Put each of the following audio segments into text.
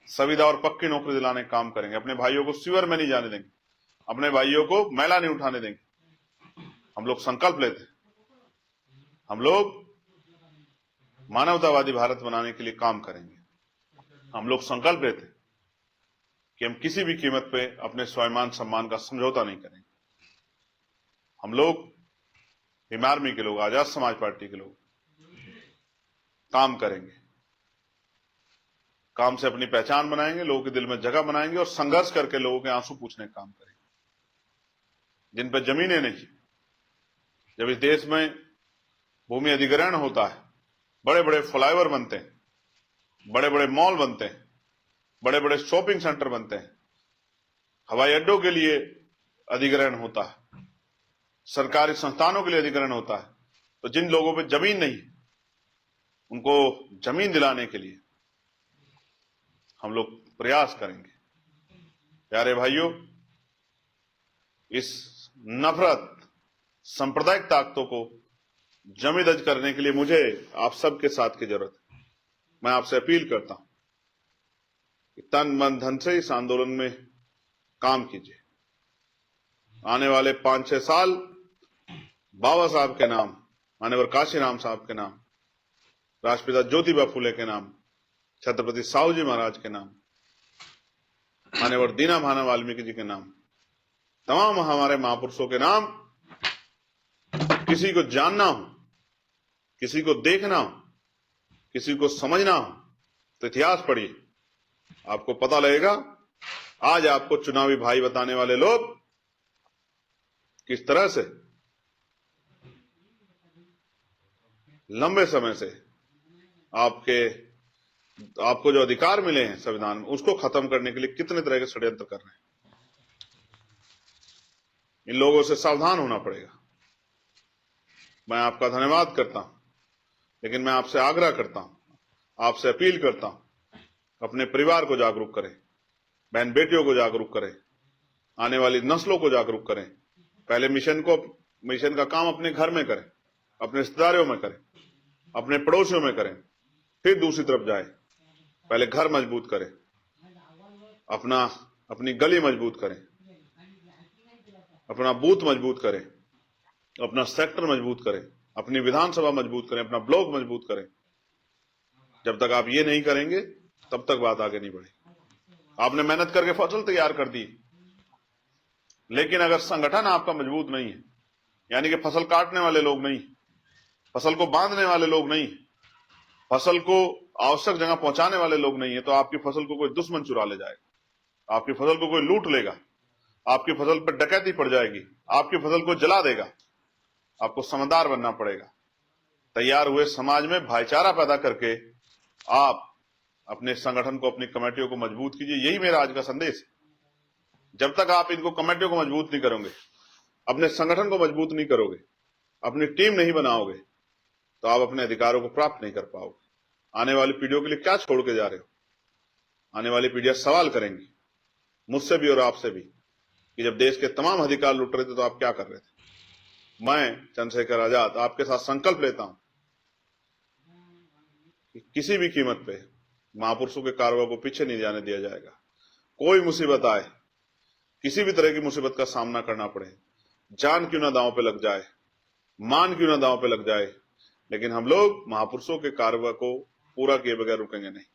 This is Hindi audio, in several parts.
संविदा और पक्की नौकरी दिलाने का काम करेंगे। अपने भाइयों को सीवर में नहीं जाने देंगे, अपने भाइयों को मैला नहीं उठाने देंगे। हम लोग संकल्प लेते हैं, हम लोग मानवतावादी भारत बनाने के लिए काम करेंगे। हम लोग संकल्प लेते हैं कि हम किसी भी कीमत पे अपने स्वाभिमान सम्मान का समझौता नहीं करेंगे। हम लोग भीम आर्मी के लोग, आजाद समाज पार्टी के लोग काम करेंगे, काम से अपनी पहचान बनाएंगे, लोगों के दिल में जगह बनाएंगे और संघर्ष करके लोगों के आंसू पूछने का काम करेंगे। जिन पर जमीनें नहीं, जब इस देश में भूमि अधिग्रहण होता है, बड़े बड़े फ्लाईओवर बनते हैं, बड़े बड़े मॉल बनते हैं, बड़े बड़े शॉपिंग सेंटर बनते हैं, हवाई अड्डों के लिए अधिग्रहण होता है, सरकारी संस्थानों के लिए अधिग्रहण होता है, तो जिन लोगों पे जमीन नहीं, उनको जमीन दिलाने के लिए हम लोग प्रयास करेंगे। प्यारे भाइयों, इस नफरत, सांप्रदायिक ताकतों को जमीदज करने के लिए मुझे आप सबके साथ की जरूरत है। मैं आपसे अपील करता हूं कि तन मन धन से इस आंदोलन में काम कीजिए। आने वाले 5-6 साल बाबा साहब के नाम, माननीय काशीराम साहब के नाम, राष्ट्रपिता ज्योतिबा फुले के नाम, छत्रपति साहू जी महाराज के नाम, माननीय दीना भाना वाल्मीकि जी के नाम, तमाम हमारे महापुरुषों के नाम, किसी को जानना हो, किसी को देखना हो, किसी को समझना हो तो इतिहास पढ़िए, आपको पता लगेगा। आज आपको चुनावी भाई बताने वाले लोग किस तरह से लंबे समय से आपको जो अधिकार मिले हैं संविधान में, उसको खत्म करने के लिए कितने तरह के षड्यंत्र कर रहे हैं। इन लोगों से सावधान होना पड़ेगा। मैं आपका धन्यवाद करता हूं, लेकिन मैं आपसे आग्रह करता हूं, आपसे अपील करता हूं, अपने परिवार को जागरूक करें, बहन बेटियों को जागरूक करें, आने वाली नस्लों को जागरूक करें। पहले मिशन का काम अपने घर में करें, अपने रिश्तेदारों में करें, अपने पड़ोसियों में करें, फिर दूसरी तरफ जाए। पहले घर मजबूत करें, अपनी गली मजबूत करें, अपना बूथ मजबूत करें, अपना सेक्टर मजबूत करें, अपनी विधानसभा मजबूत करें, अपना ब्लॉक मजबूत करें। जब तक आप ये नहीं करेंगे तब तक बात आगे नहीं बढ़ेगी। आपने मेहनत करके फसल तैयार कर दी, लेकिन अगर संगठन आपका मजबूत नहीं है, यानी कि फसल काटने वाले लोग नहीं, फसल को बांधने वाले लोग नहीं, फसल को आवश्यक जगह पहुंचाने वाले लोग नहीं है, तो आपकी फसल को कोई दुश्मन चुरा ले जाएगा, आपकी फसल को कोई लूट लेगा, आपकी फसल पर डकैती पड़ जाएगी, आपकी फसल को जला देगा। आपको समझदार बनना पड़ेगा। तैयार हुए समाज में भाईचारा पैदा करके आप अपने संगठन को, अपनी कमेटियों को मजबूत कीजिए। यही मेरा आज का संदेश है। जब तक आप इनको कमेटियों को मजबूत नहीं करोगे, अपने संगठन को मजबूत नहीं करोगे, अपनी टीम नहीं बनाओगे, तो आप अपने अधिकारों को प्राप्त नहीं कर पाओगे। आने वाली पीढ़ियों के लिए क्या छोड़ के जा रहे हो? आने वाली पीढ़ियां सवाल करेंगी, मुझसे भी और आपसे भी, कि जब देश के तमाम अधिकार लुट रहे थे तो आप क्या कर रहे थे। मैं चंद्रशेखर आजाद आपके साथ संकल्प लेता हूं कि किसी भी कीमत पे महापुरुषों के कार्यों को पीछे नहीं जाने दिया जाएगा। कोई मुसीबत आए, किसी भी तरह की मुसीबत का सामना करना पड़े, जान क्यों ना दांव पे लग जाए, मान क्यों ना दांव पे लग जाए, लेकिन हम लोग महापुरुषों के कार्य को पूरा किए बगैर रुकेंगे नहीं।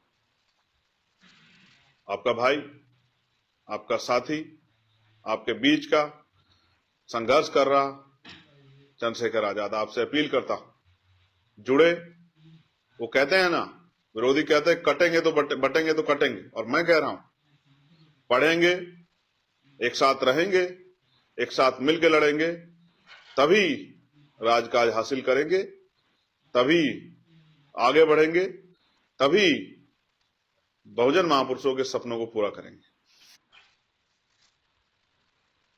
आपका भाई, आपका साथी, आपके बीच का संघर्ष कर रहा चंद्रशेखर आजाद आपसे अपील करता हूं, जुड़े। वो कहते हैं ना, विरोधी कहते हैं कटेंगे तो बटेंगे तो कटेंगे, और मैं कह रहा हूं पढ़ेंगे, एक साथ रहेंगे, एक साथ मिलकर लड़ेंगे, तभी राजकाज हासिल करेंगे, तभी आगे बढ़ेंगे, तभी बहुजन महापुरुषों के सपनों को पूरा करेंगे।